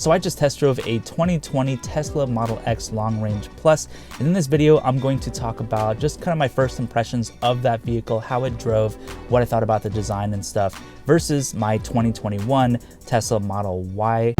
So I just test drove a 2020 Tesla Model X Long Range Plus, and in this video I'm going to talk about just kind of my first impressions of that vehicle, how it drove, what I thought about the design and stuff, versus my 2021 Tesla Model Y.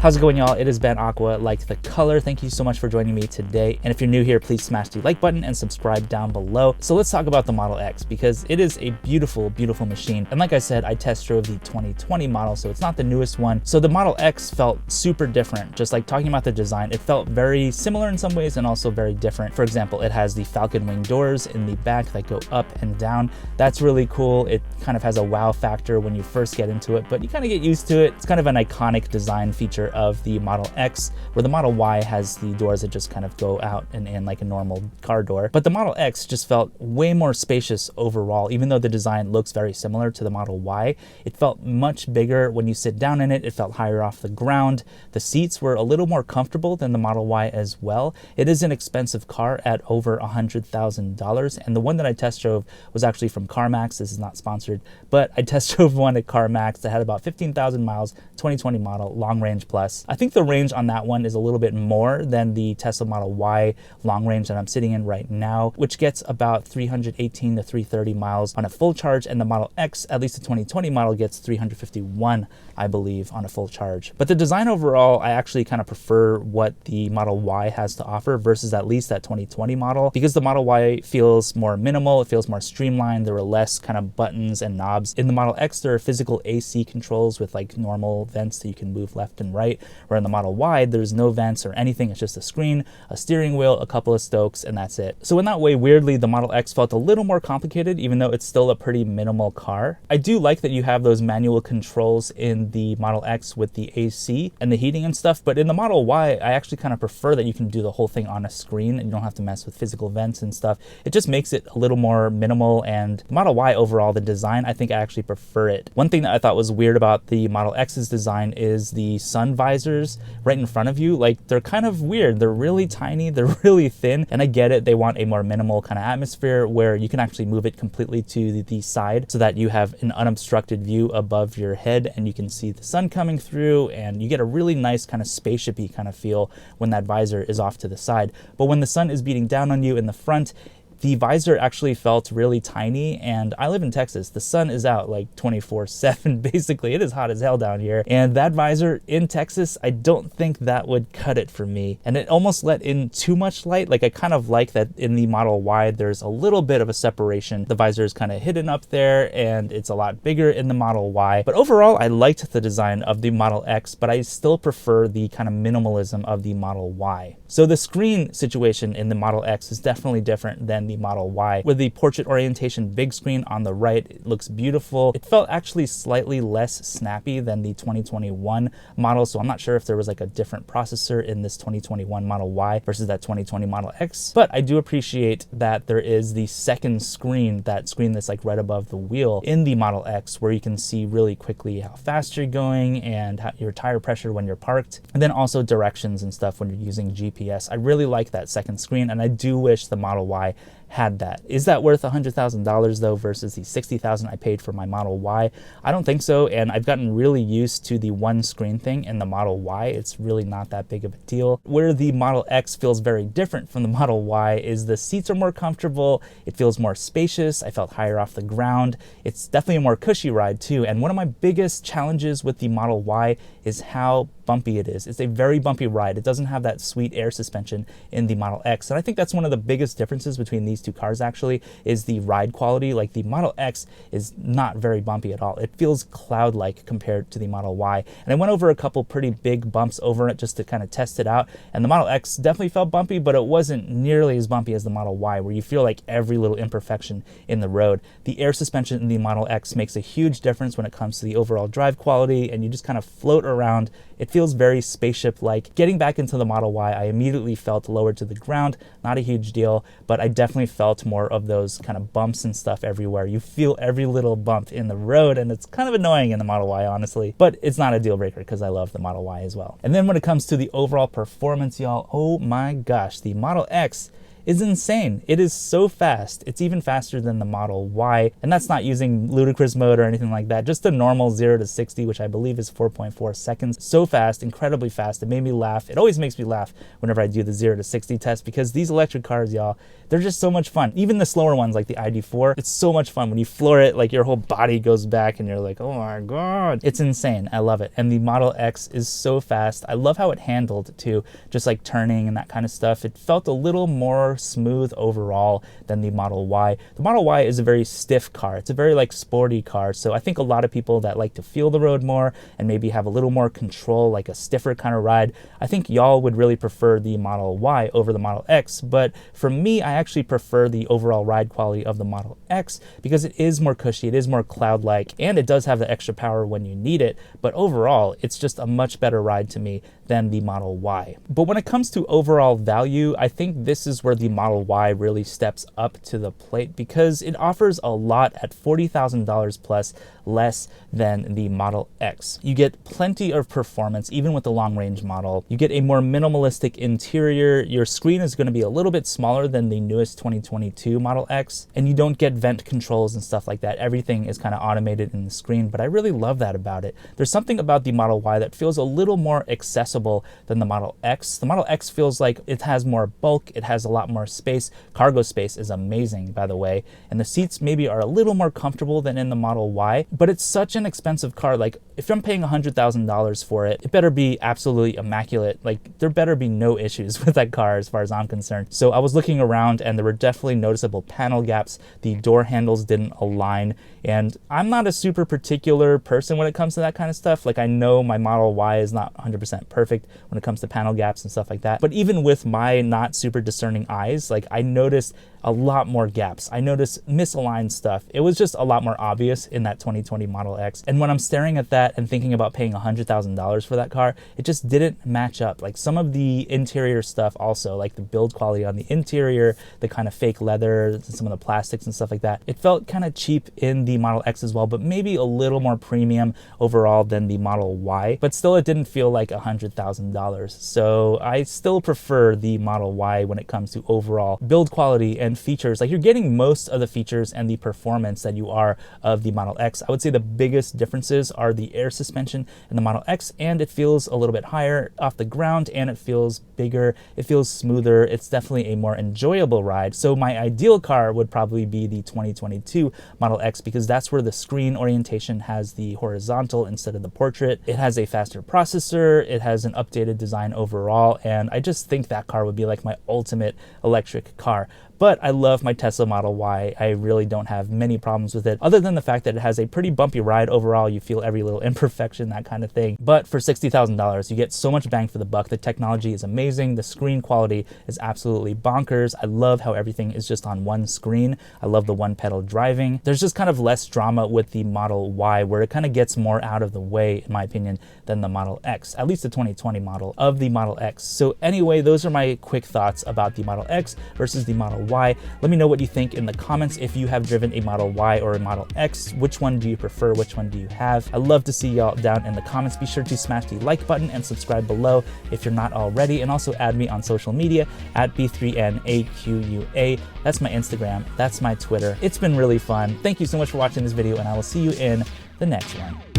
How's it going, y'all? It is Ben Aqua, like the color. Thank you so much for joining me today. And if you're new here, please smash the like button and subscribe down below. So let's talk about the Model X because it is a beautiful, beautiful machine. And like I said, I test drove the 2020 model, so it's not the newest one. So the Model X felt super different. Just like talking about the design, it felt very similar in some ways and also very different. For example, it has the falcon wing doors in the back that go up and down. That's really cool. It kind of has a wow factor when you first get into it, but you kind of get used to it. It's kind of an iconic design feature of the Model X, where the Model Y has the doors that just kind of go out and in like a normal car door. But the Model X just felt way more spacious overall. Even though the design looks very similar to the Model Y, it felt much bigger when you sit down in it. It felt higher off the ground. The seats were a little more comfortable than the Model Y as well. It is an expensive car at over $100,000, and the one that I test drove was actually from CarMax. This is not sponsored, but I test drove one at CarMax that had about 15,000 miles, 2020 model, long range plus. I think the range on that one is a little bit more than the Tesla Model Y long range that I'm sitting in right now, which gets about 318 to 330 miles on a full charge, and the Model X, at least the 2020 model, gets 351, I believe, on a full charge. But the design overall, I actually kind of prefer what the Model Y has to offer versus at least that 2020 model, because the Model Y feels more minimal, it feels more streamlined, there are less kind of buttons and knobs. In the Model X, there are physical AC controls with like normal vents that you can move left and right, where in the Model Y, there's no vents or anything. It's just a screen, a steering wheel, a couple of spokes, and that's it. So in that way, weirdly, the Model X felt a little more complicated, even though it's still a pretty minimal car. I do like that you have those manual controls in the Model X with the AC and the heating and stuff, but in the Model Y, I actually kind of prefer that you can do the whole thing on a screen and you don't have to mess with physical vents and stuff. It just makes it a little more minimal, and the Model Y overall, the design, I think I actually prefer it. One thing that I thought was weird about the Model X's design is the sun visors right in front of you. Like, they're kind of weird. They're really tiny, they're really thin, and I get it. They want a more minimal kind of atmosphere where you can actually move it completely to the side so that you have an unobstructed view above your head and you can see the sun coming through, and you get a really nice kind of spaceshipy kind of feel when that visor is off to the side. But when the sun is beating down on you in the front, the visor actually felt really tiny, and I live in Texas. The sun is out like 24/7 basically. It is hot as hell down here, and that visor in Texas, I don't think that would cut it for me. And it almost let in too much light. Like, I kind of like that in the Model Y, there's a little bit of a separation. The visor is kind of hidden up there, and it's a lot bigger in the Model Y. But overall, I liked the design of the Model X, but I still prefer the kind of minimalism of the Model Y. So the screen situation in the Model X is definitely different than the Model Y. With the portrait orientation big screen on the right, it looks beautiful. It felt actually slightly less snappy than the 2021 model, so I'm not sure if there was like a different processor in this 2021 Model Y versus that 2020 Model X, but I do appreciate that there is the second screen, that screen that's like right above the wheel in the Model X, where you can see really quickly how fast you're going and how your tire pressure when you're parked, and then also directions and stuff when you're using GPS. I really like that second screen, and I do wish the Model Y had that. Is that worth $100,000 though versus the $60,000 I paid for my Model Y? I don't think so, and I've gotten really used to the one screen thing in the Model Y. It's really not that big of a deal. Where the Model X feels very different from the Model Y is the seats are more comfortable, it feels more spacious, I felt higher off the ground. It's definitely a more cushy ride too, and one of my biggest challenges with the Model Y is how bumpy it is. It's a very bumpy ride. It doesn't have that sweet air suspension in the Model X, and I think that's one of the biggest differences between these two cars actually, is the ride quality. Like, the Model X is not very bumpy at all. It feels cloud-like compared to the Model Y, and I went over a couple pretty big bumps over it just to kind of test it out, and the Model X definitely felt bumpy, but it wasn't nearly as bumpy as the Model Y, where you feel like every little imperfection in the road. The air suspension in the Model X makes a huge difference when it comes to the overall drive quality, and you just kind of float around. It feels very spaceship-like. Getting back into the Model Y, I immediately felt lower to the ground. Not a huge deal, but I definitely felt more of those kind of bumps and stuff everywhere. You feel every little bump in the road, and it's kind of annoying in the Model Y, honestly, but it's not a deal breaker because I love the Model Y as well. And then when it comes to the overall performance, y'all, oh my gosh, the Model X is insane. It is so fast. It's even faster than the Model Y, and that's not using ludicrous mode or anything like that. Just the normal 0 to 60, which I believe is 4.4 seconds. So fast, incredibly fast. It made me laugh. It always makes me laugh whenever I do the 0 to 60 test, because these electric cars, y'all, they're just so much fun. Even the slower ones like the ID4, it's so much fun. When you floor it, like your whole body goes back and you're like, oh my God. It's insane. I love it. And the Model X is so fast. I love how it handled too, just like turning and that kind of stuff. It felt a little more smooth overall than the Model Y. The Model Y is a very stiff car. It's a very like sporty car. So I think a lot of people that like to feel the road more and maybe have a little more control, like a stiffer kind of ride, I think y'all would really prefer the Model Y over the Model X. But for me, I actually prefer the overall ride quality of the Model X because it is more cushy, it is more cloud-like, and it does have the extra power when you need it. But overall, it's just a much better ride to me than the Model Y. But when it comes to overall value, I think this is where the Model Y really steps up to the plate, because it offers a lot at $40,000 plus less than the Model X. You get plenty of performance, even with the long-range model. You get a more minimalistic interior. Your screen is going to be a little bit smaller than the newest 2022 Model X, and you don't get vent controls and stuff like that. Everything is kind of automated in the screen, but I really love that about it. There's something about the Model Y that feels a little more accessible than the Model X. The Model X feels like it has more bulk, it has a lot more space. Cargo space is amazing, by the way, and the seats maybe are a little more comfortable than in the Model Y, but it's such an expensive car. Like, if I'm paying $100,000 for it, it better be absolutely immaculate. Like, there better be no issues with that car as far as I'm concerned. So I was looking around and there were definitely noticeable panel gaps. The door handles didn't align, and I'm not a super particular person when it comes to that kind of stuff. Like, I know my Model Y is not 100% perfect when it comes to panel gaps and stuff like that, but even with my not super discerning eyes, like, I noticed a lot more gaps. I noticed misaligned stuff. It was just a lot more obvious in that 2020 Model X. And when I'm staring at that and thinking about paying $100,000 for that car, it just didn't match up. Like, some of the interior stuff also, like the build quality on the interior, the kind of fake leather, some of the plastics and stuff like that, it felt kind of cheap in the Model X as well, but maybe a little more premium overall than the Model Y. But still, it didn't feel like $100,000. So I still prefer the Model Y when it comes to overall build quality and features. Like, you're getting most of the features and the performance that you are of the Model X. I would say the biggest differences are the air suspension in the Model X, and it feels a little bit higher off the ground, and it feels bigger, it feels smoother. It's definitely a more enjoyable ride. So my ideal car would probably be the 2022 Model X, because that's where the screen orientation has the horizontal instead of the portrait. It has a faster processor, it has an updated design overall, and I just think that car would be like my ultimate electric car. But I love my Tesla Model Y. I really don't have many problems with it, other than the fact that it has a pretty bumpy ride overall. You feel every little imperfection, that kind of thing. But for $60,000, you get so much bang for the buck. The technology is amazing. The screen quality is absolutely bonkers. I love how everything is just on one screen. I love the one pedal driving. There's just kind of less drama with the Model Y, where it kind of gets more out of the way, in my opinion, than the Model X, at least the 2020 model of the Model X. So anyway, those are my quick thoughts about the Model X versus the Model Y. Let me know what you think in the comments. If you have driven a Model Y or a Model X, which one do you prefer? Which one do you have? I'd love to see y'all down in the comments. Be sure to smash the like button and subscribe below if you're not already, and also add me on social media at B3NAQUA. That's my Instagram, that's my Twitter. It's been really fun. Thank you so much for watching this video, and I will see you in the next one.